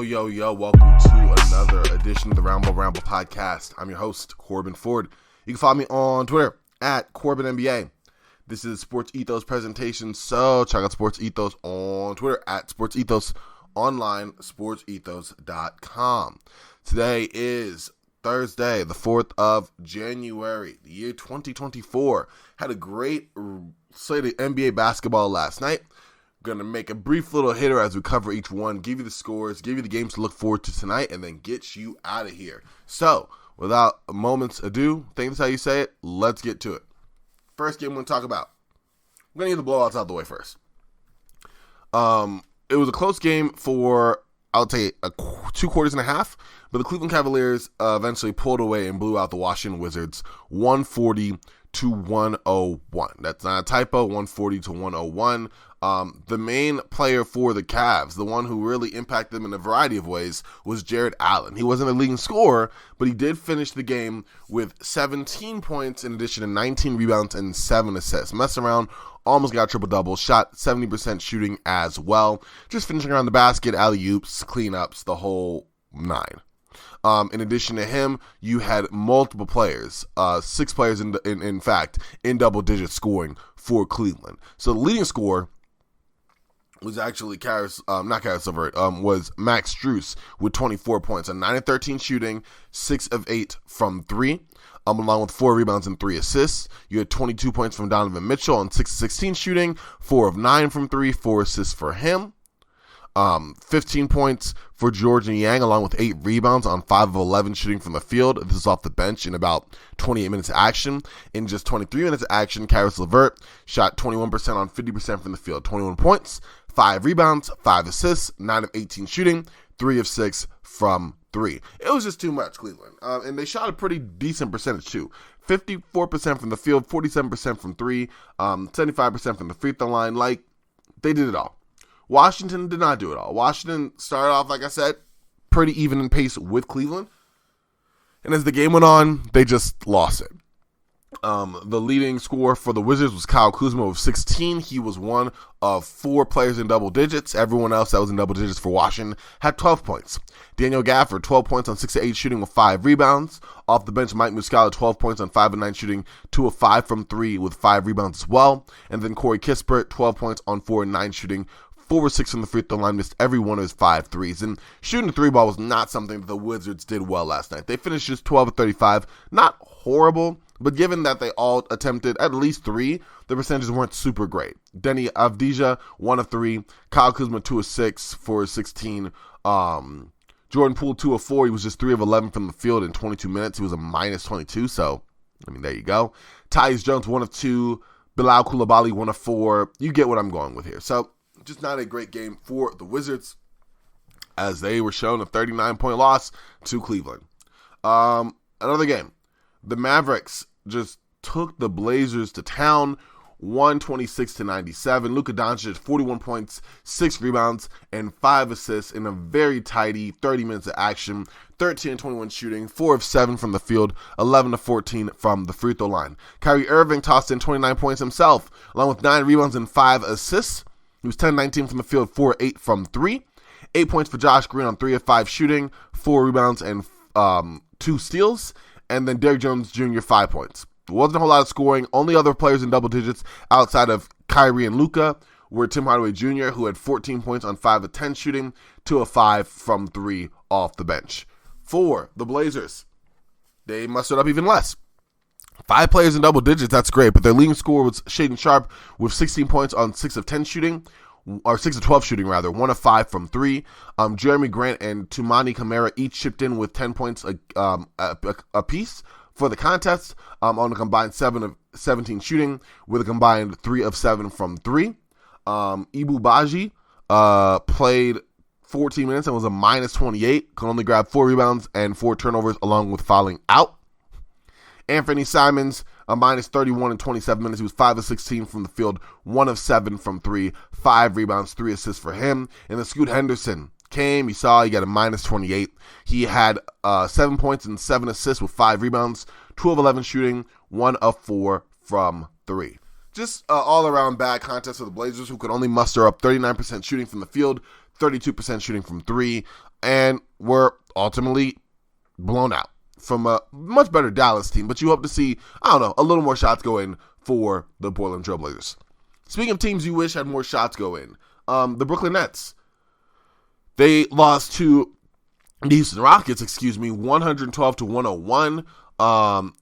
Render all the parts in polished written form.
Yo, welcome to another edition of the Ramble podcast. I'm your host, Corban Ford. You can follow me on Twitter at CorbanNBA. This is Sports Ethos presentation, so check out Sports Ethos on Twitter at Sports Ethos, online, sportsethos.com. Today is Thursday, the 4th of January, the year 2024. Had a great slate of NBA basketball last night. Going to make a brief little hitter as we cover each one, give you the scores, give you the games to look forward to tonight, and then get you out of here. So, without a moment's ado, think that's how you say it, let's get to it. First game we're going to talk about. We're going to get the blowouts out the way first. It was a close game for, I would say, 2 quarters and a half, but the Cleveland Cavaliers eventually pulled away and blew out the Washington Wizards 140-101. That's not a typo, 140-101. The main player for the Cavs, the one who really impacted them in a variety of ways, was Jared Allen. He wasn't a leading scorer, but he did finish the game with 17 points in addition to 19 rebounds and 7 assists. Messed around, almost got a triple-double, shot 70% shooting as well. Just finishing around the basket, alley-oops, cleanups, the whole 9. In addition to him, you had multiple players, 6 players in fact, in double-digit scoring for Cleveland. So the leading scorer was actually was Max Strus with 24 points, a 9 of 13 shooting, 6 of 8 from 3, along with 4 rebounds and 3 assists. You had 22 points from Donovan Mitchell on 6 of 16 shooting, 4 of 9 from 3, 4 assists for him. 15 points for George Niang, along with 8 rebounds on 5 of 11 shooting from the field. This is off the bench in about 28 minutes of action. In just 23 minutes of action, Caris LeVert shot 21% on 50% from the field. 21 points, 5 rebounds, 5 assists, 9 of 18 shooting, 3 of 6 from 3. It was just too much, Cleveland. And they shot a pretty decent percentage, too. 54% from the field, 47% from 3, 75% from the free throw line. Like, they did it all. Washington did not do it all. Washington started off, like I said, pretty even in pace with Cleveland. And as the game went on, they just lost it. The leading scorer for the Wizards was Kyle Kuzma with 16. He was one of 4 players in double digits. Everyone else that was in double digits for Washington had 12 points. Daniel Gafford, 12 points on 6 of 8 shooting with 5 rebounds. Off the bench, Mike Muscala, 12 points on 5 of 9 shooting, 2 of 5 from 3 with 5 rebounds as well. And then Corey Kispert, 12 points on 4 of 9 shooting, 4 of 6 from the free throw line, missed every one of his 5 threes. And shooting the 3-ball was not something that the Wizards did well last night. They finished just 12 of 35. Not horrible, but given that they all attempted at least 3, the percentages weren't super great. Denny Avdija, 1 of 3. Kyle Kuzma, 2 of 6 for 16. Jordan Poole, 2 of 4. He was just 3 of 11 from the field in 22 minutes. He was a minus 22, so, there you go. Tyus Jones, 1 of 2. Bilal Coulibaly, 1 of 4. You get what I'm going with here. So, just not a great game for the Wizards, as they were shown a 39-point loss to Cleveland. Another game. The Mavericks just took the Blazers to town, 126-97. Luka Doncic, 41 points, 6 rebounds, and 5 assists in a very tidy 30 minutes of action. 13-21 shooting, 4 of 7 from the field, 11 of 14 from the free throw line. Kyrie Irving tossed in 29 points himself, along with 9 rebounds and 5 assists. He was 10-19 from the field, 4 of 8 from 3. 8 points for Josh Green on 3 of 5 shooting, 4 rebounds and 2 steals. And then Derrick Jones Jr., 5 points. There wasn't a whole lot of scoring. Only other players in double digits outside of Kyrie and Luka were Tim Hardaway Jr., who had 14 points on 5 of 10 shooting, 2 of 5 from 3 off the bench. For the Blazers, they mustered up even less. 5 players in double digits, that's great, but their leading scorer was Shaedon Sharpe with 16 points on 6 of 10 shooting, or 6 of 12 shooting rather, 1 of 5 from 3. Jeremy Grant and Toumani Camara each chipped in with 10 points a piece for the contest, on a combined 7 of 17 shooting, with a combined 3 of 7 from 3. Ibu Baji played 14 minutes and was a minus 28, could only grab 4 rebounds and 4 turnovers along with fouling out. Anthony Simons, a minus 31 in 27 minutes. He was 5 of 16 from the field, 1 of 7 from 3, 5 rebounds, 3 assists for him. And then Scoot Henderson came, you saw he got a minus 28. He had 7 points and 7 assists with 5 rebounds, 2 of 11 shooting, 1 of 4 from 3. Just all-around bad contest for the Blazers, who could only muster up 39% shooting from the field, 32% shooting from three, and were ultimately blown out from a much better Dallas team. But you hope to see, a little more shots go in for the Portland Trail Blazers. Speaking of teams you wish had more shots go in, the Brooklyn Nets. They lost to the Houston Rockets, 112-101.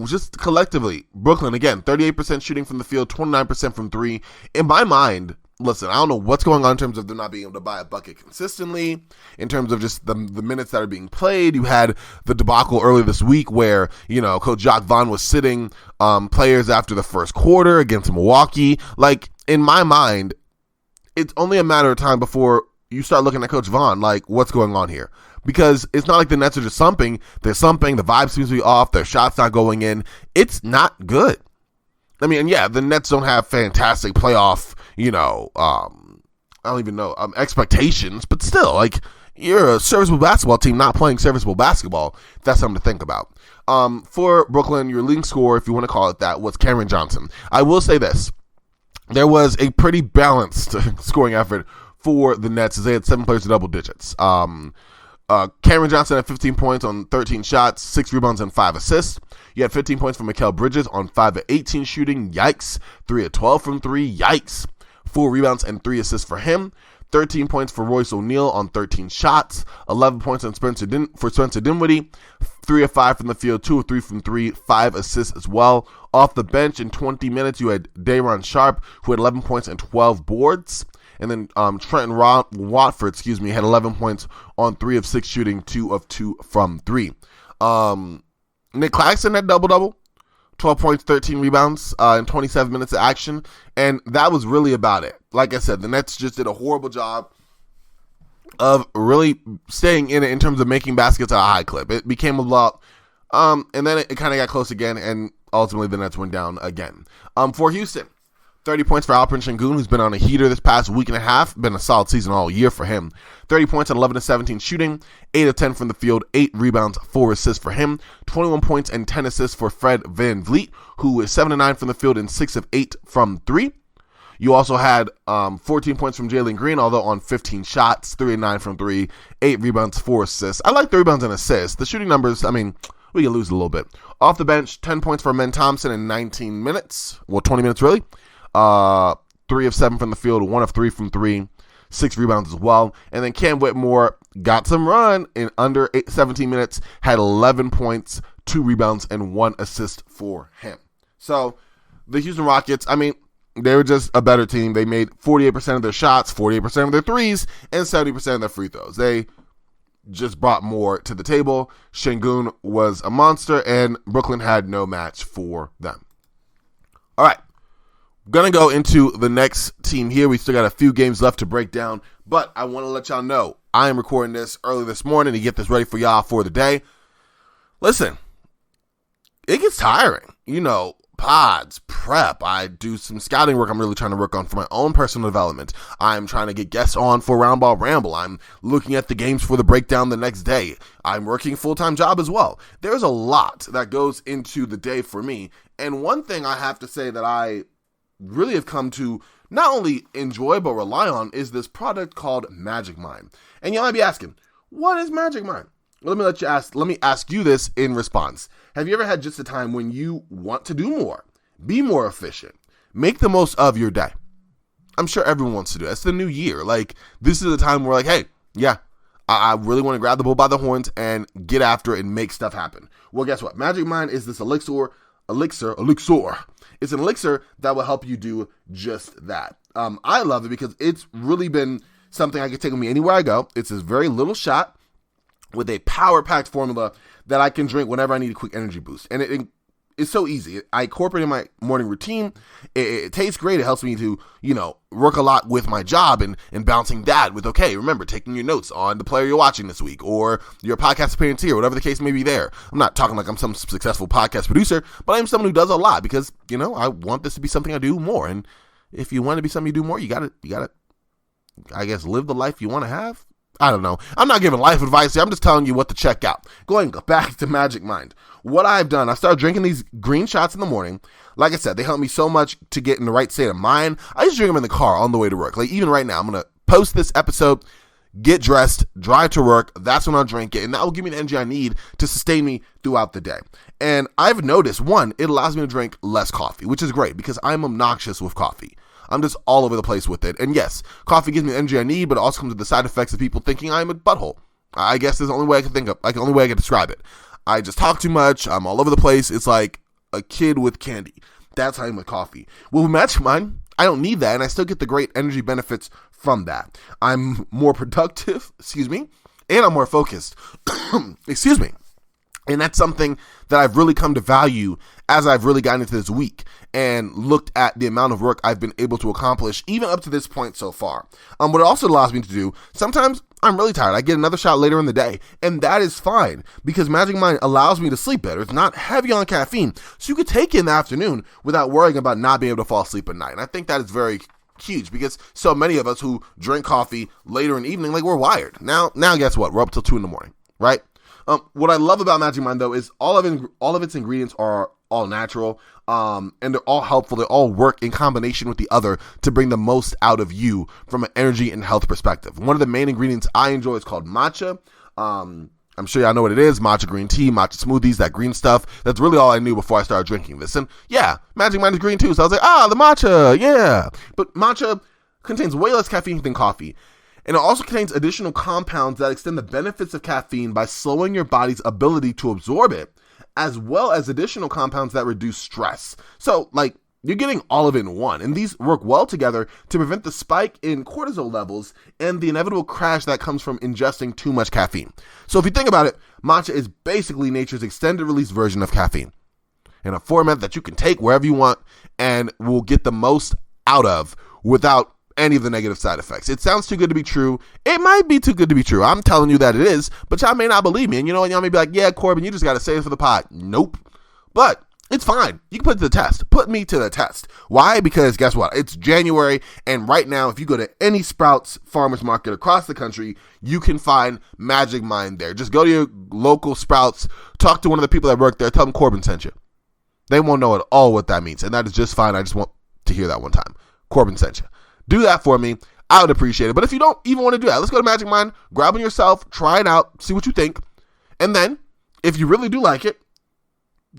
Just collectively, Brooklyn, again, 38% shooting from the field, 29% from three. In my mind, listen, I don't know what's going on in terms of them not being able to buy a bucket consistently, in terms of just the minutes that are being played. You had the debacle early this week where, Coach Jacques Vaughn was sitting players after the first quarter against Milwaukee. Like, in my mind, it's only a matter of time before you start looking at Coach Vaughn like, what's going on here? Because it's not like the Nets are just thumping. They're thumping. The vibe seems to be off. Their shot's not going in. It's not good. I mean, and yeah, the Nets don't have fantastic playoff, I don't even know, expectations. But still, like, you're a serviceable basketball team not playing serviceable basketball. That's something to think about. For Brooklyn, your leading scorer, if you want to call it that, was Cameron Johnson. I will say this. There was a pretty balanced scoring effort for the Nets as they had 7 players to double digits. Cameron Johnson had 15 points on 13 shots, 6 rebounds, and 5 assists. You had 15 points from Mikal Bridges on 5 of 18 shooting. Yikes. 3 of 12 from 3. Yikes. 4 rebounds and 3 assists for him. 13 points for Royce O'Neal on 13 shots. 11 points on Spencer Dinwiddie. 3 of 5 from the field. 2 of 3 from 3. 5 assists as well. Off the bench in 20 minutes, you had Day'Ron Sharpe, who had 11 points and 12 boards. And then Trenton Watford, had 11 points on 3 of 6 shooting, 2 of 2 from 3. Nick Claxton had double-double, 12 points, 13 rebounds in 27 minutes of action. And that was really about it. Like I said, the Nets just did a horrible job of really staying in it in terms of making baskets at a high clip. It became a blowout. And then it kind of got close again, and ultimately the Nets went down again. For Houston, 30 points for Alperen Sengun, who's been on a heater this past week and a half. Been a solid season all year for him. 30 points on 11 of 17 shooting, 8 of 10 from the field, 8 rebounds, 4 assists for him. 21 points and 10 assists for Fred VanVleet, who is 7 of 9 from the field and 6 of 8 from 3. You also had 14 points from Jalen Green, although on 15 shots, 3 of 9 from 3, 8 rebounds, 4 assists. I like the rebounds and assists. The shooting numbers, we can lose a little bit. Off the bench, 10 points for Men Thompson in 19 minutes. Well, 20 minutes really. 3 of 7 from the field, 1 of 3 from 3, 6 rebounds as well. And then Cam Whitmore got some run in under 17 minutes, had 11 points, 2 rebounds, and 1 assist for him. So the Houston Rockets, they were just a better team. They made 48% of their shots, 48% of their threes, and 70% of their free throws. They just brought more to the table. Sengun was a monster, and Brooklyn had no match for them. All right. Going to go into the next team here. We still got a few games left to break down, but I want to let y'all know I am recording this early this morning to get this ready for y'all for the day. Listen, it gets tiring. Pods, prep. I do some scouting work I'm really trying to work on for my own personal development. I'm trying to get guests on for Roundball Ramble. I'm looking at the games for the breakdown the next day. I'm working a full-time job as well. There's a lot that goes into the day for me, and one thing I have to say that I really have come to not only enjoy but rely on is this product called Magic Mind. And you might be asking, what is Magic Mind? Well, let me ask you this in response. Have you ever had just a time when you want to do more, be more efficient, make the most of your day? I'm sure everyone wants to do it. It's the new year. Like, this is the time where hey, yeah, I really want to grab the bull by the horns and get after it and make stuff happen. Well, guess what? Magic Mind is this elixir. It's an elixir that will help you do just that. I love it because it's really been something I can take with me anywhere I go. It's this very little shot with a power-packed formula that I can drink whenever I need a quick energy boost. And it's so easy. I incorporate it in my morning routine. It tastes great. It helps me to, work a lot with my job and balancing that with, remember, taking your notes on the player you're watching this week or your podcast appearance here, whatever the case may be there. I'm not talking like I'm some successful podcast producer, but I'm someone who does a lot because, I want this to be something I do more. And if you want to be something you do more, you got to, I guess, live the life you want to have. I don't know. I'm not giving life advice here. I'm just telling you what to check out. Going back to Magic Mind. What I've done, I started drinking these green shots in the morning. Like I said, they help me so much to get in the right state of mind. I just drink them in the car on the way to work. Like even right now, I'm going to post this episode, get dressed, drive to work. That's when I'll drink it. And that will give me the energy I need to sustain me throughout the day. And I've noticed, one, it allows me to drink less coffee, which is great because I'm obnoxious with coffee. I'm just all over the place with it. And yes, coffee gives me the energy I need, but it also comes with the side effects of people thinking I'm a butthole. I guess that's the only way I can think of, the only way I can describe it. I just talk too much. I'm all over the place. It's like a kid with candy. That's how I'm with coffee. Well, with Magic Mind, I don't need that, and I still get the great energy benefits from that. I'm more productive, and I'm more focused, And that's something that I've really come to value as I've really gotten into this week and looked at the amount of work I've been able to accomplish even up to this point so far. What it also allows me to do, sometimes I'm really tired. I get another shot later in the day, and that is fine because Magic Mind allows me to sleep better. It's not heavy on caffeine, so you could take it in the afternoon without worrying about not being able to fall asleep at night. And I think that is very huge because so many of us who drink coffee later in the evening, like we're wired. Now guess what? We're up till 2 a.m, right? What I love about Magic Mind though is all of its ingredients are all natural, and they're all helpful. They all work in combination with the other to bring the most out of you from an energy and health perspective. One of the main ingredients I enjoy is called matcha. I'm sure y'all know what it is. Matcha green tea, matcha smoothies, that green stuff. That's really all I knew before I started drinking this. And yeah, Magic Mind is green too. So I was like, the matcha, yeah. But matcha contains way less caffeine than coffee. And it also contains additional compounds that extend the benefits of caffeine by slowing your body's ability to absorb it, as well as additional compounds that reduce stress. So, you're getting all of it in one. And these work well together to prevent the spike in cortisol levels and the inevitable crash that comes from ingesting too much caffeine. So if you think about it, matcha is basically nature's extended release version of caffeine in a format that you can take wherever you want and will get the most out of without any of the negative side effects. It sounds too good to be true. It might be too good to be true. I'm telling you that it is, but y'all may not believe me. And y'all may be like, yeah, Corban, you just got to say it for the pod. Nope. But it's fine. You can put it to the test. Put me to the test. Why? Because guess what? It's January, and right now, if you go to any Sprouts farmers market across the country, you can find Magic Mind there. Just go to your local Sprouts, talk to one of the people that work there, tell them Corban sent you. They won't know at all what that means, and that is just fine. I just want to hear that one time. Corban sent you. Do that for me. I would appreciate it. But if you don't even want to do that, let's go to Magic Mind, grab one yourself, try it out, see what you think. And then, if you really do like it,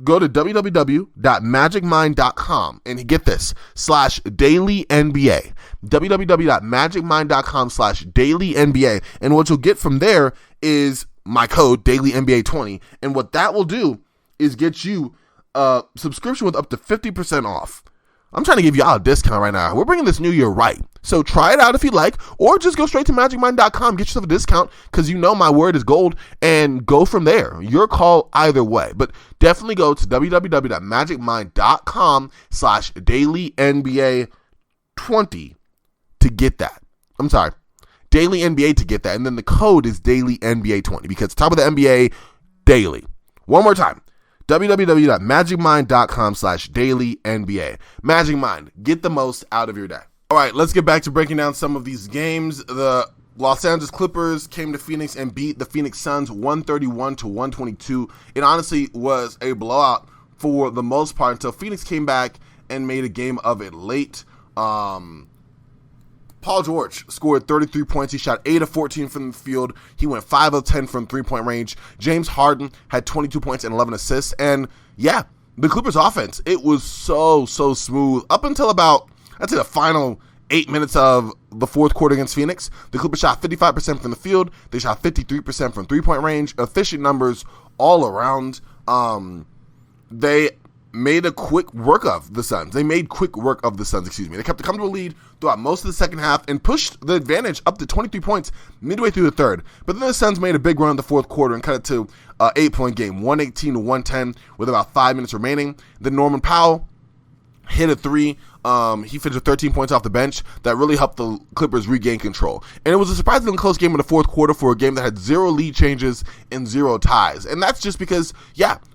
go to www.magicmind.com and get this, /dailynba. www.magicmind.com/dailynba. And what you'll get from there is my code, dailynba20. And what that will do is get you a subscription with up to 50% off. I'm trying to give y'all a discount right now. We're bringing this new year right. So try it out if you like, or just go straight to magicmind.com, get yourself a discount because you know my word is gold, and go from there. Your call either way. But definitely go to www.magicmind.com/dailynba20 to get that. I'm sorry, Daily NBA to get that. And then the code is dailynba20 because top of the NBA daily. One more time. www.magicmind.com/dailynba. Magic Mind, get the most out of your day. All right, let's get back to breaking down some of these games. The Los Angeles Clippers came to Phoenix and beat the Phoenix Suns 131-122. It honestly was a blowout for the most part until Phoenix came back and made a game of it late. Paul George scored 33 points. He shot 8 of 14 from the field. He went 5 of 10 from three-point range. James Harden had 22 points and 11 assists. And yeah, the Clippers offense, it was so smooth up until about, I'd say, the final 8 minutes of the fourth quarter against Phoenix. The Clippers shot 55% from the field. They shot 53% from three-point range. Efficient numbers all around. They made quick work of the Suns. They kept a comfortable lead throughout most of the second half and pushed the advantage up to 23 points midway through the third. But then the Suns made a big run in the fourth quarter and cut it to an 8-point game, 118-110 with about 5 minutes remaining. Then Norman Powell hit a three. He finished with 13 points off the bench. That really helped the Clippers regain control. And it was a surprisingly close game in the fourth quarter for a game that had 0 lead changes and 0 ties. And that's just because,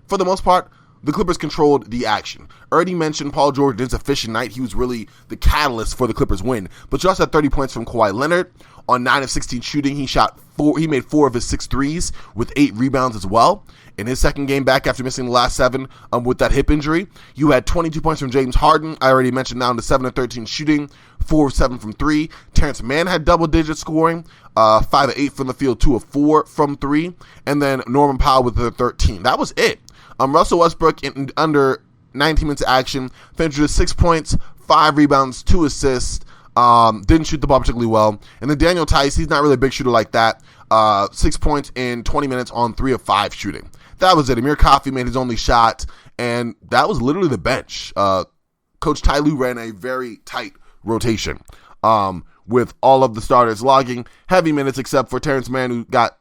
for the most part, the Clippers controlled the action. Already mentioned Paul George's efficient night. He was really the catalyst for the Clippers win. But you also had 30 points from Kawhi Leonard. on 9 of 16 shooting. He made 4 of his 6 threes with 8 rebounds as well. In his second game back after missing the last 7 with that hip injury, you had 22 points from James Harden. I already mentioned now into 7 of 13 shooting, 4 of 7 from 3. Terrence Mann had double-digit scoring, 5 of 8 from the field, 2 of 4 from 3. And then Norman Powell with the 13. That was it. Russell Westbrook in under 19 minutes of action finished with 6 points, 5 rebounds, 2 assists. Didn't shoot the ball particularly well. And then Daniel Tice, he's not really a big shooter like that. 6 points in 20 minutes on 3 of 5 shooting. That was it. Amir Coffey made his only shot, and that was literally the bench. Coach Ty Lue ran a very tight rotation with all of the starters logging heavy minutes except for Terrence Mann, who got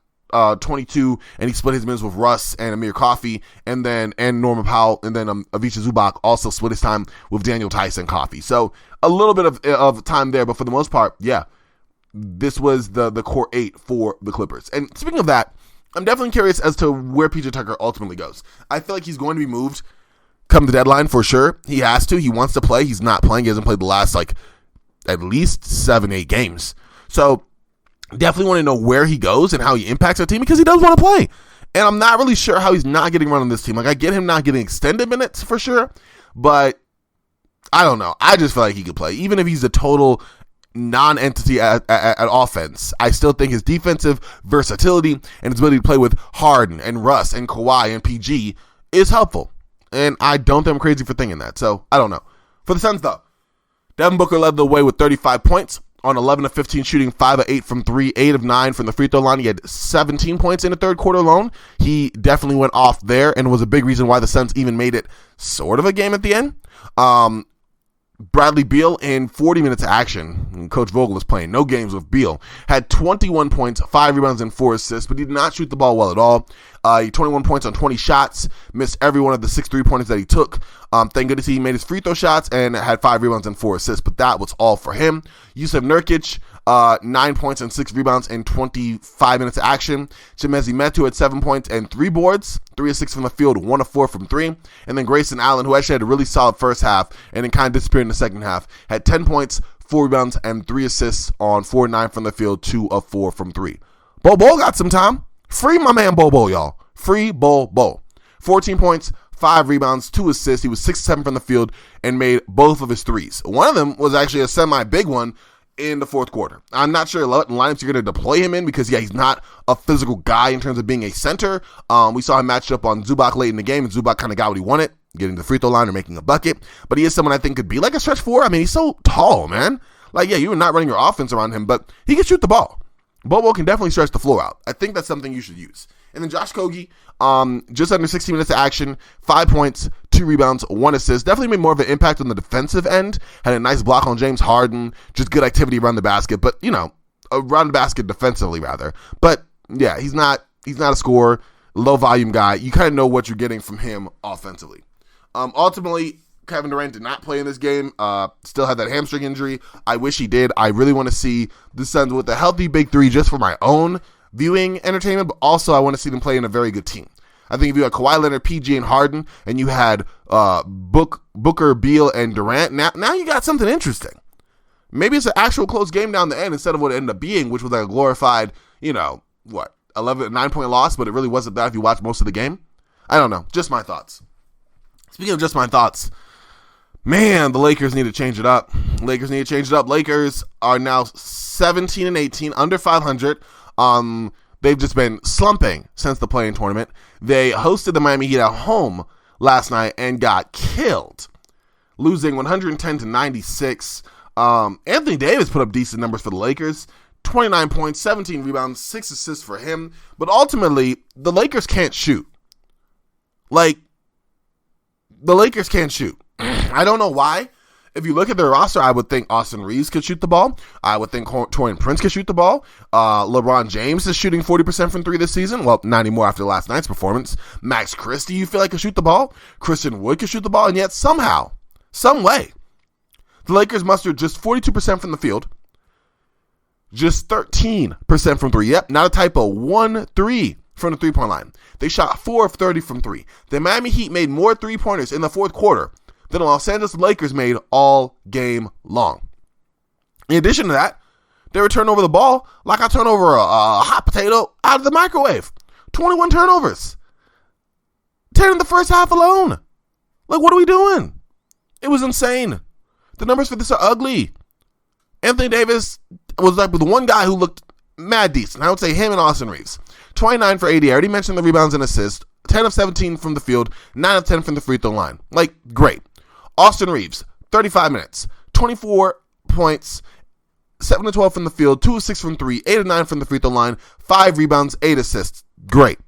22, and he split his minutes with Russ and Amir Coffey, and Norman Powell, and then Avicii Zubac also split his time with Daniel Tice and Coffey. So a little bit of time there, but for the most part, yeah, this was the core 8 for the Clippers. And speaking of that, I'm definitely curious as to where PJ Tucker ultimately goes. I feel like he's going to be moved come the deadline for sure. He has to. He wants to play. He's not playing. He hasn't played the last, at least 7-8 games. So definitely want to know where he goes and how he impacts our team because he does want to play. And I'm not really sure how he's not getting run on this team. I get him not getting extended minutes for sure, but I don't know. I just feel like he could play. Even if he's a total non-entity at offense, I still think his defensive versatility and his ability to play with Harden and Russ and Kawhi and PG is helpful. And I don't think I'm crazy for thinking that. So I don't know. For the Suns, though, Devin Booker led the way with 35 points on 11 of 15 shooting, 5 of 8 from 3, 8 of 9 from the free throw line. He had 17 points in the third quarter alone. He definitely went off there and was a big reason why the Suns even made it sort of a game at the end. Bradley Beal in 40 minutes of action. Coach Vogel is playing no games with Beal. Had 21 points, 5 rebounds, and 4 assists, but he did not shoot the ball well at all. He 21 points on 20 shots, missed every one of the 6 3-pointers that he took. Thank goodness he made his free throw shots and had 5 rebounds and 4 assists, but that was all for him. Yusuf Nurkic, 9 points and 6 rebounds in 25 minutes of action. Chimezie Metu had 7 points and 3 boards, 3 of 6 from the field, 1 of 4 from 3. And then Grayson Allen, who actually had a really solid first half and then kind of disappeared in the second half, had 10 points, 4 rebounds, and 3 assists on 4 of 9 from the field, 2 of 4 from 3. Bol got some time. Free my man Bol, y'all. Free Bol. 14 points, 5 rebounds, 2 assists. He was 6-7 from the field and made both of his threes. One of them was actually a semi-big one in the fourth quarter. I'm not sure what lineups you're going to deploy him in because, yeah, he's not a physical guy in terms of being a center. We saw him matched up on Zubac late in the game, and Zubac kind of got what he wanted, getting the free throw line or making a bucket. But he is someone I think could be like a stretch 4. I mean, he's so tall, man. Yeah, you're not running your offense around him, but he can shoot the ball. Bobo can definitely stretch the floor out. I think that's something you should use. And then Josh Okogie, just under 60 minutes of action, 5 points, 2 rebounds, 1 assist. Definitely made more of an impact on the defensive end. Had a nice block on James Harden. Just good activity around the basket. But, around the basket defensively, rather. But, yeah, he's not a scorer, low-volume guy. You kind of know what you're getting from him offensively. Ultimately, Kevin Durant did not play in this game. Still had that hamstring injury. I wish he did. I really want to see the Suns with a healthy big 3 just for my own viewing entertainment, but also I want to see them play in a very good team. I think if you had Kawhi Leonard, PG, and Harden, and you had Booker, Beal, and Durant, now you got something interesting. Maybe it's an actual close game down the end instead of what it ended up being, which was like a glorified, 9-point loss, but it really wasn't that if you watch most of the game. I don't know. Just my thoughts. Speaking of just my thoughts, man, the Lakers need to change it up. Lakers are now 17-18, under 500. They've just been slumping since the play-in tournament. They hosted the Miami Heat at home last night and got killed, losing 110-96. Anthony Davis put up decent numbers for the Lakers. 29 points, 17 rebounds, 6 assists for him. But ultimately, the Lakers can't shoot. The Lakers can't shoot. I don't know why. If you look at their roster, I would think Austin Reeves could shoot the ball. I would think Taurean Prince could shoot the ball. LeBron James is shooting 40% from 3 this season. Well, not anymore after last night's performance. Max Christie, you feel like could shoot the ball. Christian Wood could shoot the ball. And yet somehow, some way, the Lakers mustered just 42% from the field. Just 13% from 3. Yep, not a typo. 1-3 from the 3-point line. They shot 4 of 30 from 3. The Miami Heat made more 3-pointers in the fourth quarter than the Los Angeles Lakers made all game long. In addition to that, They would turn over the ball like I turn over a hot potato out of the microwave. 21 turnovers. 10 in the first half alone. Like, what are we doing? It was insane. The numbers for this are ugly. Anthony Davis was like the one guy who looked mad decent. I would say him and Austin Reeves. 29 for 80. I already mentioned the rebounds and assists. 10 of 17 from the field. 9 of 10 from the free throw line. Like, great. Austin Reeves, 35 minutes. 24 points. 7 of 12 from the field. 2 of 6 from 3. 8 of 9 from the free throw line. 5 rebounds. 8 assists. Great.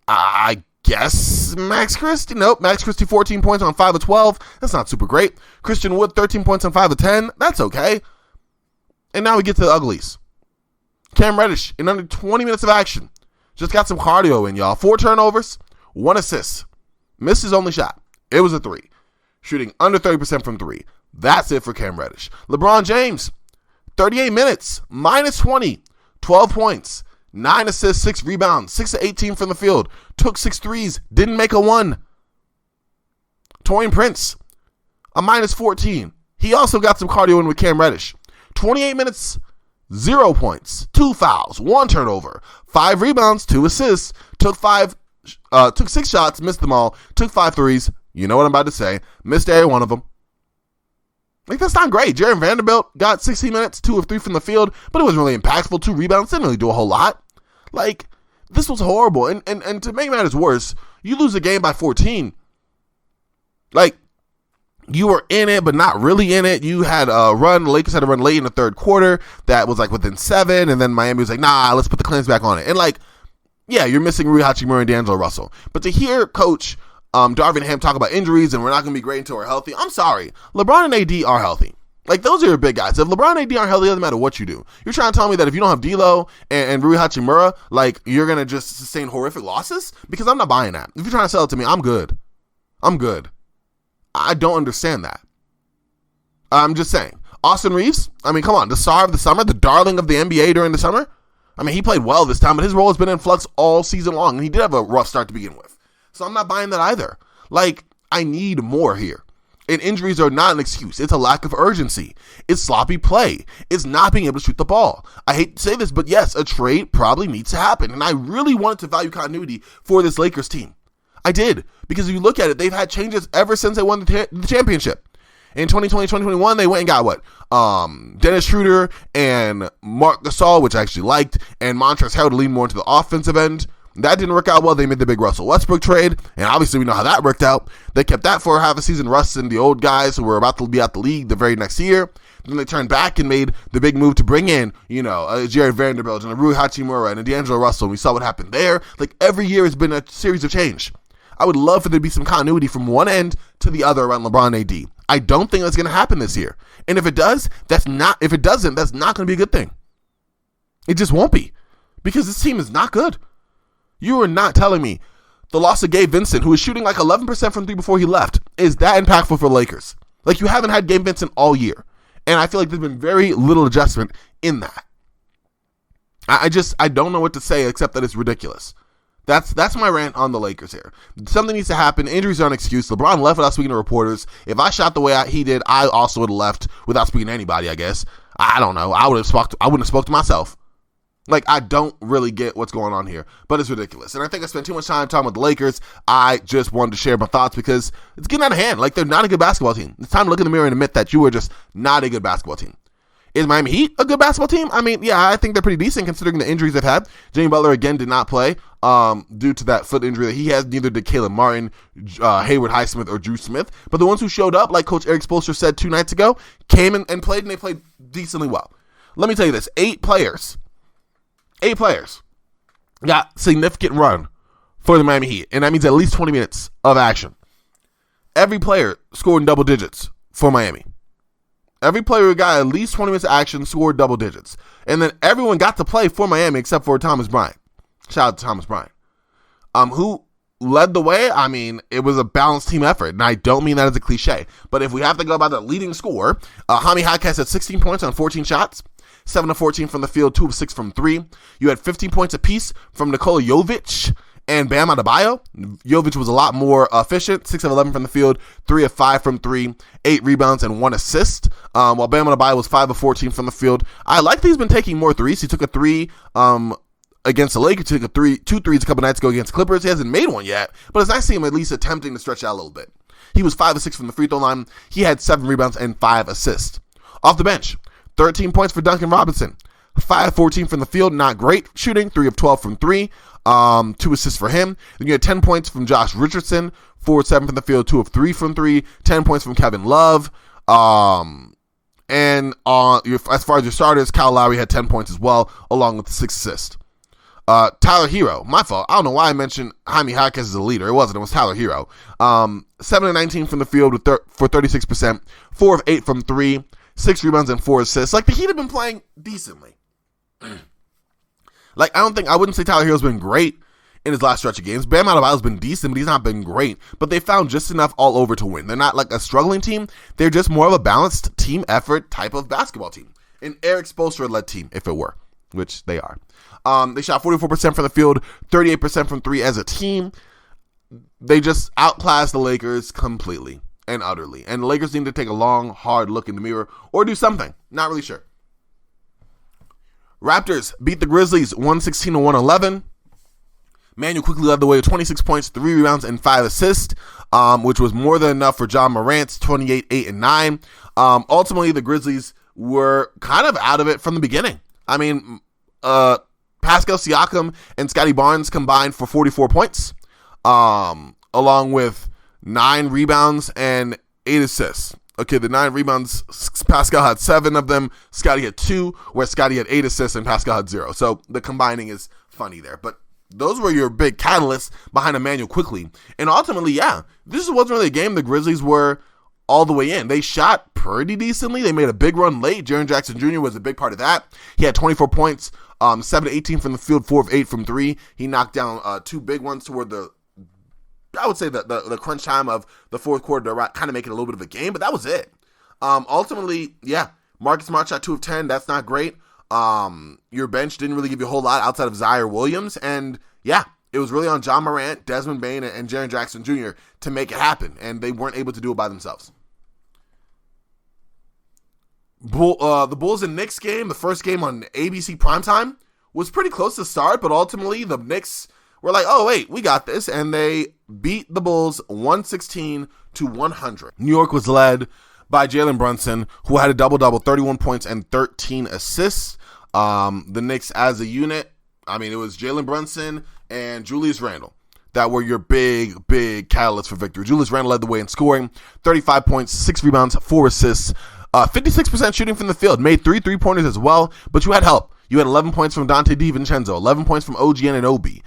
I guess Max Christie. Nope. Max Christie, 14 points on 5 of 12. That's not super great. Christian Wood, 13 points on 5 of 10. That's okay. And now we get to the uglies. Cam Reddish, in under 20 minutes of action, just got some cardio in, y'all. 4 turnovers, 1 assist. Missed his only shot. It was a 3. Shooting under 30% from 3. That's it for Cam Reddish. LeBron James, 38 minutes, minus 20, 12 points, 9 assists, 6 rebounds, 6 of 18 from the field, took 6 threes, didn't make a 1. Taurean Prince, a minus 14. He also got some cardio in with Cam Reddish. 28 minutes, 0 points, 2 fouls, 1 turnover, 5 rebounds, 2 assists, took 6 shots, missed them all, took 5 threes. You know what I'm about to say. Missed every one of them. Like, that's not great. Jared Vanderbilt got 16 minutes, 2 of 3 from the field, but it was really impactful. 2 rebounds, didn't really do a whole lot. Like, this was horrible. And to make matters worse, you lose a game by 14. Like, you were in it, but not really in it. You had a run. The Lakers had a run late in the third quarter that was like within 7, and then Miami was like, nah, let's put the claims back on it. And like, yeah, you're missing Rui Hachimura and D'Angelo Russell. But to hear Coach Darvin Ham talk about injuries and we're not going to be great until we're healthy, I'm sorry. LeBron and AD are healthy. Like, those are your big guys. If LeBron and AD aren't healthy, it doesn't matter what you do. You're trying to tell me that if you don't have D'Lo and Rui Hachimura, like, you're going to just sustain horrific losses? Because I'm not buying that. If you're trying to sell it to me, I'm good. I'm good. I don't understand that. I'm just saying. Austin Reeves, I mean, come on. The star of the summer, the darling of the NBA during the summer. I mean, he played well this time, but his role has been in flux all season long, and he did have a rough start to begin with. So I'm not buying that either. Like, I need more here. And injuries are not an excuse. It's a lack of urgency. It's sloppy play. It's not being able to shoot the ball. I hate to say this, but yes, a trade probably needs to happen. And I really wanted to value continuity for this Lakers team. I did. Because if you look at it, they've had changes ever since they won the championship. In 2020, 2021, they went and got what? Dennis Schroeder and Marc Gasol, which I actually liked, and Montrezl Harrell to lean more into the offensive end. That didn't work out well. They made the big Russell Westbrook trade, and obviously we know how that worked out. They kept that for half a season. Russ and the old guys who were about to be out the league the very next year. Then they turned back and made the big move to bring in, Jared Vanderbilt and a Rui Hachimura and a D'Angelo Russell. We saw what happened there. Like, every year has been a series of change. I would love for there to be some continuity from one end to the other around LeBron and AD. I don't think that's going to happen this year. And if it does, that's not going to be a good thing. It just won't be. Because this team is not good. You are not telling me the loss of Gabe Vincent, who was shooting like 11% from 3 before he left, is that impactful for the Lakers. Like, you haven't had Gabe Vincent all year. And I feel like there's been very little adjustment in that. I don't know what to say except that it's ridiculous. That's my rant on the Lakers here. Something needs to happen. Injuries are an excuse. LeBron left without speaking to reporters. If I shot the way he did, I also would have left without speaking to anybody, I guess. I don't know. I wouldn't have spoke to myself. Like, I don't really get what's going on here, but it's ridiculous. And I think I spent too much time talking about the Lakers. I just wanted to share my thoughts because it's getting out of hand. Like, they're not a good basketball team. It's time to look in the mirror and admit that you are just not a good basketball team. Is Miami Heat a good basketball team? I mean, yeah, I think they're pretty decent considering the injuries they've had. Jimmy Butler, again, did not play due to that foot injury that he has. Neither did Caleb Martin, Hayward Highsmith, or Drew Smith. But the ones who showed up, like Coach Eric Spoelstra said 2 nights ago, came and played, and they played decently well. Let me tell you this. 8 players got significant run for the Miami Heat, and that means at least 20 minutes of action. Every player scored in double digits for Miami. Every player who got at least 20 minutes of action scored double digits. And then everyone got to play for Miami except for Thomas Bryant. Shout out to Thomas Bryant. Who led the way? I mean, it was a balanced team effort, and I don't mean that as a cliche. But if we have to go by the leading score, Jaime Jaquez had 16 points on 14 shots. 7 of 14 from the field, 2 of 6 from 3. You had 15 points apiece from Nikola Jovic and Bam Adebayo. Jovic was a lot more efficient, 6 of 11 from the field, 3 of 5 from 3, 8 rebounds, and 1 assist, while Bam Adebayo was 5 of 14 from the field. I like that he's been taking more threes. He took a 3 against the Lakers, took two threes a couple nights ago against the Clippers. He hasn't made one yet, but it's nice to see him at least attempting to stretch out a little bit. He was 5 of 6 from the free throw line. He had 7 rebounds and 5 assists. Off the bench, 13 points for Duncan Robinson. 5 of 14 from the field, not great shooting, 3 of 12 from 3, 2 assists for him. Then you had 10 points from Josh Richardson, 4 of 7 from the field, 2 of 3 from 3, 10 points from Kevin Love. And as far as your starters, Kyle Lowry had 10 points as well, along with 6 assists. Tyler Hero, my fault. I don't know why I mentioned Jaime Jaquez as a leader. It wasn't. It was Tyler Hero. 7 of 19 from the field for 36%, 4 of 8 from 3, 6 rebounds and 4 assists. Like, the Heat have been playing decently. Like, I wouldn't say Tyler Hero's been great in his last stretch of games. Bam Adebayo's been decent, but he's not been great. But they found just enough all over to win. They're not like a struggling team. They're just more of a balanced team effort type of basketball team. An Eric Spoelstra-led team, if it were, which they are. They shot 44% from the field, 38% from 3 as a team. They just outclassed the Lakers completely and utterly. And the Lakers need to take a long, hard look in the mirror or do something. Not really sure. Raptors beat the Grizzlies 116-111. Manuel quickly led the way with 26 points, 3 rebounds, and 5 assists, which was more than enough for John Morant's 28, 8, and 9. Ultimately, the Grizzlies were kind of out of it from the beginning. I mean, Pascal Siakam and Scotty Barnes combined for 44 points, along with 9 rebounds and 8 assists. Okay, the 9 rebounds, Pascal had 7 of them, Scotty had 2, where Scotty had 8 assists and Pascal had 0. So the combining is funny there. But those were your big catalysts behind Emmanuel quickly. And ultimately, yeah, this wasn't really a game the Grizzlies were all the way in. They shot pretty decently. They made a big run late. Jaren Jackson Jr. was a big part of that. He had 24 points, 7 of 18 from the field, 4 of 8 from 3. He knocked down 2 big ones toward the crunch time of the fourth quarter to kind of make it a little bit of a game, but that was it. Ultimately, yeah, Marcus Smart shot 2 of 10. That's not great. Your bench didn't really give you a whole lot outside of Zaire Williams, and yeah, it was really on John Morant, Desmond Bane, and Jaren Jackson Jr. to make it happen, and they weren't able to do it by themselves. The Bulls and Knicks game, the first game on ABC primetime, was pretty close to start, but ultimately the Knicks were like, oh, wait, we got this. And they beat the Bulls 116-100. New York was led by Jalen Brunson, who had a double-double, 31 points and 13 assists. The Knicks as a unit, I mean, it was Jalen Brunson and Julius Randle that were your big catalysts for victory. Julius Randle led the way in scoring, 35 points, 6 rebounds, 4 assists, 56% shooting from the field, made 3 3-pointers as well, but you had help. You had 11 points from Dante DiVincenzo, 11 points from OG Anunoby,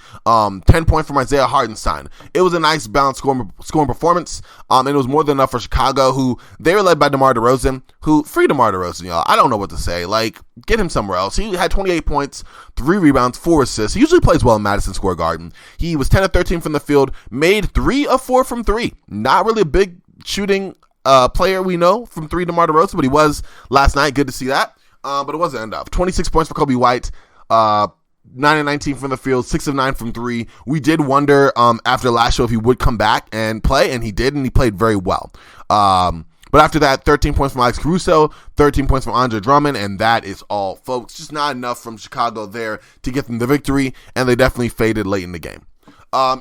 10 points from Isaiah Hartenstein. It was a nice balanced scoring performance, and it was more than enough for Chicago, who they were led by DeMar DeRozan, free DeMar DeRozan, y'all. I don't know what to say. Like, get him somewhere else. He had 28 points, 3 rebounds, 4 assists. He usually plays well in Madison Square Garden. He was 10 of 13 from the field, made 3 of 4 from 3. Not really a big shooting player we know from 3, DeMar DeRozan, but he was last night. Good to see that. But it wasn't enough. 26 points for Kobe White, 9 of 19 from the field, 6 of 9 from 3. We did wonder after last show if he would come back and play, and he did, and he played very well. But after that, 13 points from Alex Caruso, 13 points from Andre Drummond, and that is all, folks. Just not enough from Chicago there to get them the victory, and they definitely faded late in the game.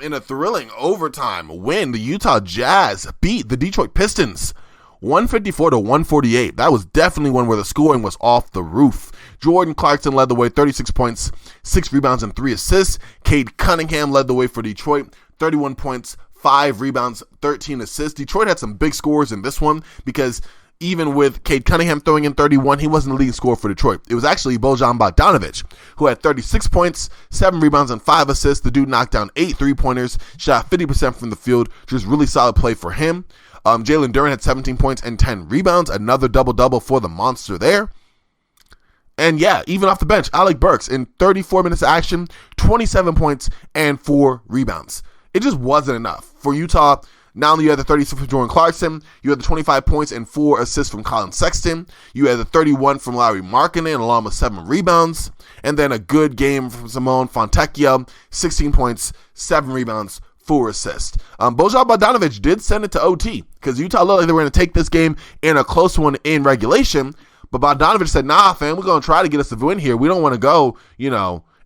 In a thrilling overtime win, the Utah Jazz beat the Detroit Pistons 154-148. That was definitely one where the scoring was off the roof. Jordan Clarkson led the way, 36 points, 6 rebounds, and 3 assists. Cade Cunningham led the way for Detroit, 31 points, 5 rebounds, 13 assists. Detroit had some big scores in this one because even with Cade Cunningham throwing in 31, he wasn't the leading scorer for Detroit. It was actually Bojan Bogdanovic, who had 36 points, 7 rebounds, and 5 assists. The dude knocked down 8 3-pointers, shot 50% from the field, which was really solid play for him. Jalen Duren had 17 points and 10 rebounds, another double-double for the monster there. And yeah, even off the bench, Alec Burks in 34 minutes of action, 27 points and 4 rebounds. It just wasn't enough for Utah. Not only you had the 36 from Jordan Clarkson, you had the 25 points and 4 assists from Colin Sexton. You had the 31 from Lauri Markkanen, along with 7 rebounds. And then a good game from Simone Fontecchio, 16 points, 7 rebounds, 4 assists. Bojan Bogdanovic did send it to OT because Utah looked like they were going to take this game in a close one in regulation. But Bogdanovic said, nah, fam, we're going to try to get us a win here. We don't want to go,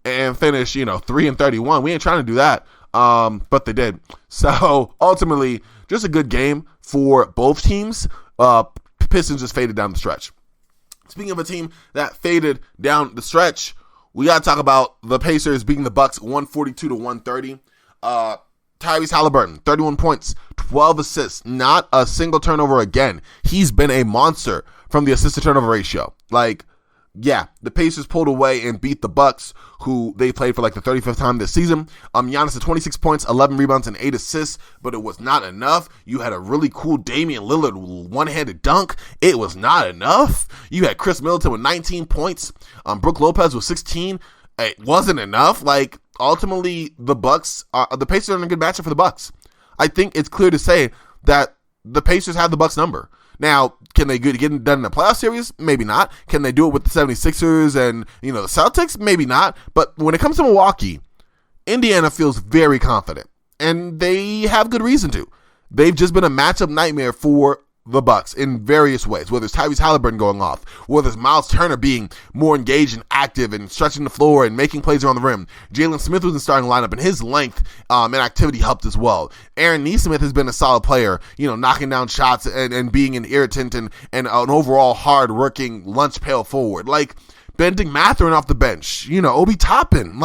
and finish, 3-31. We ain't trying to do that. But they did. So ultimately, just a good game for both teams. Pistons just faded down the stretch. Speaking of a team that faded down the stretch, we got to talk about the Pacers beating the Bucks 142-130. Tyrese Halliburton, 31 points, 12 assists, not a single turnover again. He's been a monster from the assist to turnover ratio. The Pacers pulled away and beat the Bucks, who they played for the 35th time this season. Giannis had 26 points, 11 rebounds, and 8 assists, but it was not enough. You had a really cool Damian Lillard one-handed dunk. It was not enough. You had Chris Middleton with 19 points. Brook Lopez with 16. It wasn't enough. Ultimately, the Pacers are in a good matchup for the Bucks. I think it's clear to say that the Pacers have the Bucks number. Now, can they get it done in a playoff series? Maybe not. Can they do it with the 76ers and, the Celtics? Maybe not. But when it comes to Milwaukee, Indiana feels very confident. And they have good reason to. They've just been a matchup nightmare for the Bucks in various ways, whether it's Tyrese Halliburton going off, whether it's Miles Turner being more engaged and active and stretching the floor and making plays around the rim. Jalen Smith was in the starting lineup, and his length and activity helped as well. Aaron Nesmith has been a solid player, knocking down shots and being an irritant and an overall hard-working lunch pail forward. Bending Mathurin off the bench, Obi Toppin,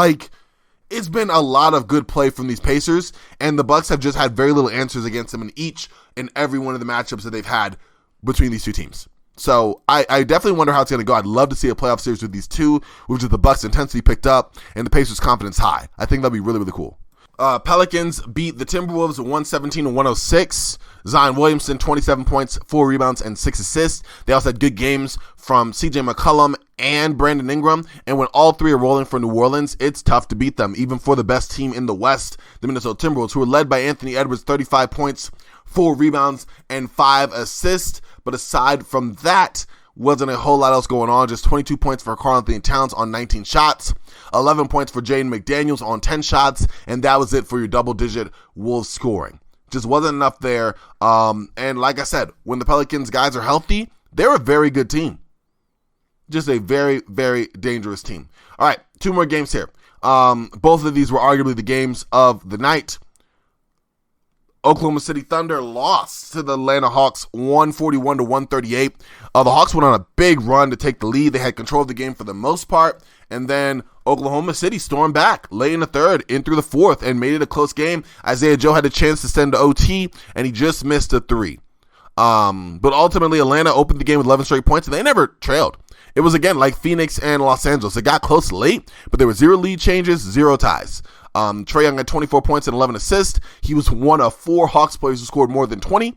it's been a lot of good play from these Pacers, and the Bucks have just had very little answers against them in each and every one of the matchups that they've had between these two teams. So I definitely wonder how it's going to go. I'd love to see a playoff series with these two, which is the Bucks' intensity picked up and the Pacers' confidence high. I think that'd be really, really cool. Pelicans beat the Timberwolves 117-106. Zion Williamson, 27 points, 4 rebounds, and 6 assists. They also had good games from CJ McCollum and Brandon Ingram. And when all three are rolling for New Orleans, it's tough to beat them, even for the best team in the West, the Minnesota Timberwolves, who were led by Anthony Edwards, 35 points, 4 rebounds, and 5 assists. But aside from that, wasn't a whole lot else going on. Just 22 points for Karl-Anthony Towns on 19 shots, 11 points for Jaden McDaniels on 10 shots, and that was it for your double-digit Wolves scoring. Just wasn't enough there. And like I said, when the Pelicans guys are healthy, they're a very good team. Just a very, very dangerous team. All right, 2 more games here. Both of these were arguably the games of the night. Oklahoma City Thunder lost to the Atlanta Hawks 141-138. The Hawks went on a big run to take the lead. They had control of the game for the most part. And then Oklahoma City stormed back late in the third, in through the fourth, and made it a close game. Isaiah Joe had a chance to send to OT, and he just missed a 3. But ultimately, Atlanta opened the game with 11 straight points, and they never trailed. It was, again, like Phoenix and Los Angeles. It got close late, but there were 0 lead changes, 0 ties. Trae Young had 24 points and 11 assists. He was one of 4 Hawks players who scored more than 20.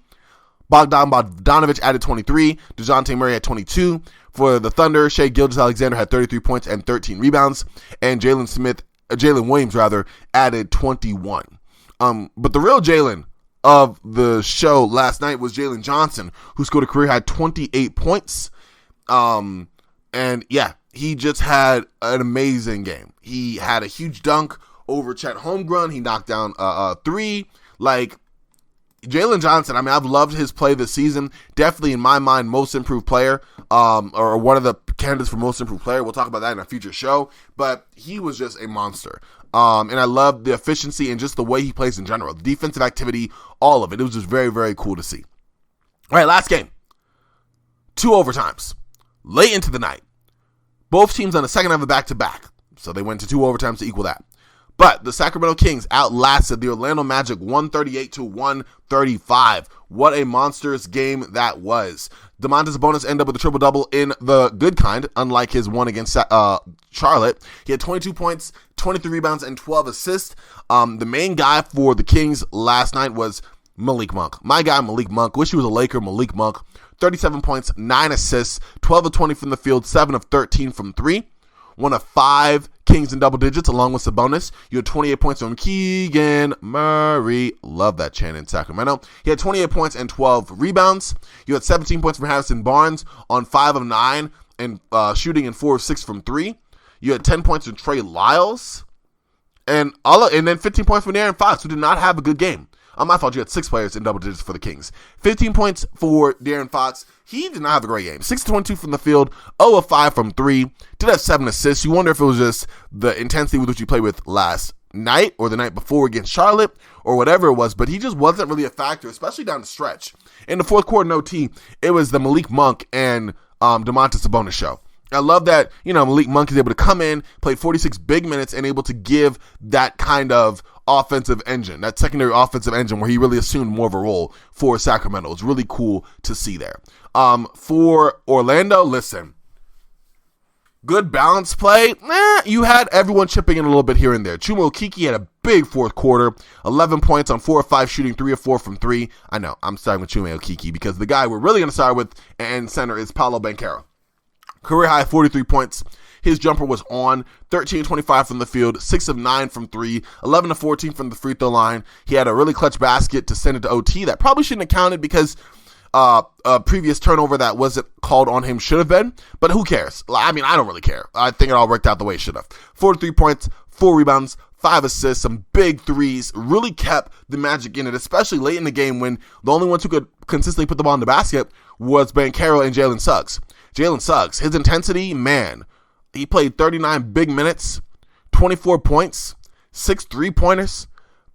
Bogdanovic added 23. DeJounte Murray had 22. For the Thunder, Shai Gilgeous-Alexander had 33 points and 13 rebounds. And Jalen Williams added 21. But the real Jalen of the show last night was Jalen Johnson, who scored a career-high 28 points. And yeah, he just had an amazing game. He had a huge dunk over Chet Holmgren. He knocked down a 3. Jalen Johnson, I've loved his play this season. Definitely, in my mind, most improved player, or one of the candidates for most improved player. We'll talk about that in a future show. But he was just a monster. And I love the efficiency and just the way he plays in general. The defensive activity, all of it. It was just very, very cool to see. All right, last game. 2 overtimes. Late into the night. Both teams on the second half of back-to-back. So they went to 2 overtimes to equal that. But the Sacramento Kings outlasted the Orlando Magic 138-135. What a monstrous game that was. Domantas Sabonis ended up with a triple-double in the good kind, unlike his one against Charlotte. He had 22 points, 23 rebounds, and 12 assists. The main guy for the Kings last night was Malik Monk. My guy, Malik Monk. Wish he was a Laker, Malik Monk. 37 points, 9 assists, 12 of 20 from the field, 7 of 13 from 3. One of 5 Kings in double digits along with Sabonis. You had 28 points from Keegan Murray. Love that chant in Sacramento. He had 28 points and 12 rebounds. You had 17 points from Harrison Barnes on 5 of 9 and shooting and 4 of 6 from 3. You had 10 points from Trey Lyles. And then 15 points from De'Aaron Fox, who did not have a good game. My fault, you had 6 players in double digits for the Kings. 15 points for De'Aaron Fox. He did not have a great game. 6-22 from the field, 0 of 5 from 3. Did have 7 assists. You wonder if it was just the intensity with which you played with last night or the night before against Charlotte or whatever it was, but he just wasn't really a factor, especially down the stretch. In the fourth quarter, no T, it was the Malik Monk and Domantas Sabonis show. I love that, Malik Monk is able to come in, play 46 big minutes, and able to give that kind of offensive engine, that secondary offensive engine where he really assumed more of a role for Sacramento. It's really cool to see there. For Orlando, listen, good balance play. You had everyone chipping in a little bit here and there. Chuma Okeke had a big fourth quarter, 11 points on 4 of 5 shooting, 3 of 4 from 3. I know, I'm starting with Chuma Okeke because the guy we're really going to start with and center is Paolo Banchero. Career high 43 points. His jumper was on, 13-25 from the field, 6 of 9 from 3, 11 of 14 from the free throw line. He had a really clutch basket to send it to OT that probably shouldn't have counted because a previous turnover that wasn't called on him should have been, but who cares? I mean, I don't really care. I think it all worked out the way it should have. 43 points, 4 rebounds, 5 assists, some big threes, really kept the Magic in it, especially late in the game when the only ones who could consistently put the ball in the basket was Banchero and Jalen Suggs. Jalen Suggs, his intensity, man, he played 39 big minutes, 24 points, 6 3-pointers,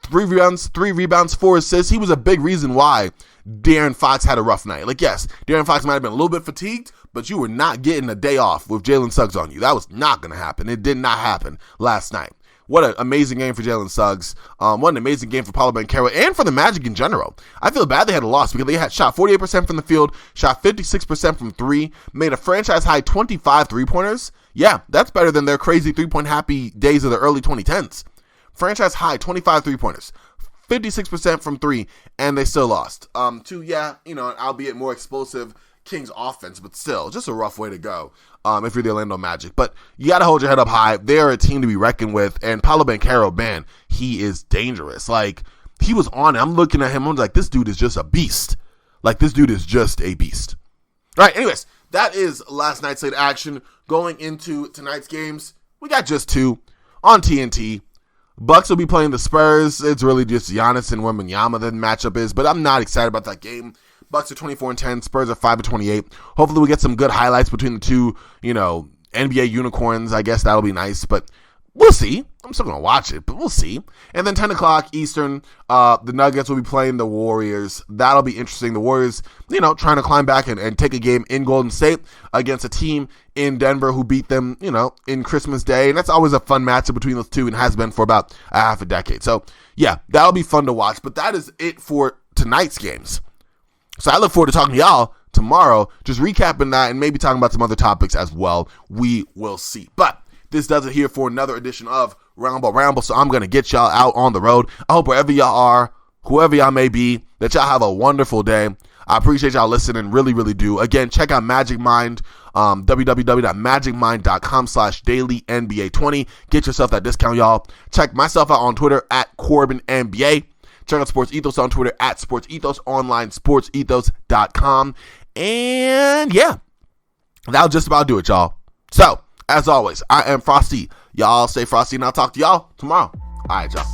3 rebounds, 4 assists. He was a big reason why De'Aaron Fox had a rough night. Like, yes, De'Aaron Fox might have been a little bit fatigued, but you were not getting a day off with Jalen Suggs on you. That was not going to happen. It did not happen last night. What an amazing game for Jalen Suggs. What an amazing game for Paolo Banchero and for the Magic in general. I feel bad they had a loss because they had shot 48% from the field, shot 56% from 3, made a franchise-high 25 3-pointers. Yeah, that's better than their crazy 3-point happy days of the early 2010s. Franchise-high 25 3-pointers, 56% from 3, and they still lost. An albeit more explosive Kings offense, but still, just a rough way to go if you're the Orlando Magic. But you got to hold your head up high. They're a team to be reckoned with, and Paolo Banchero, man, he is dangerous. Like, he was on it. I'm looking at him, I'm like, this dude is just a beast. Like, this dude is just a beast. All right, anyways, that is last night's Slate action. Going into tonight's games, we got just 2 on TNT. Bucks will be playing the Spurs. It's really just Giannis and Wembanyama the matchup is, but I'm not excited about that game. Bucks are 24-10, Spurs are 5-28. Hopefully we get some good highlights between the two, NBA unicorns. I guess that'll be nice, but we'll see. I'm still going to watch it, but we'll see. And then 10 o'clock Eastern, the Nuggets will be playing the Warriors. That'll be interesting. The Warriors, trying to climb back and take a game in Golden State against a team in Denver who beat them, in Christmas Day. And that's always a fun matchup between those two and has been for about a half a decade. So, yeah, that'll be fun to watch. But that is it for tonight's games. So I look forward to talking to y'all tomorrow, just recapping that and maybe talking about some other topics as well. We will see. But this does it here for another edition of Ramble. So I'm going to get y'all out on the road. I hope wherever y'all are, whoever y'all may be, that y'all have a wonderful day. I appreciate y'all listening, really, really do. Again, check out Magic Mind, www.magicmind.com/dailynba20. Get yourself that discount, y'all. Check myself out on Twitter at CorbanNBA. Check out Sports Ethos on Twitter at Sports Ethos, online, sportsethos.com. And yeah, that'll just about do it, y'all. So, as always, I am Frosty. Y'all stay frosty, and I'll talk to y'all tomorrow. All right, y'all.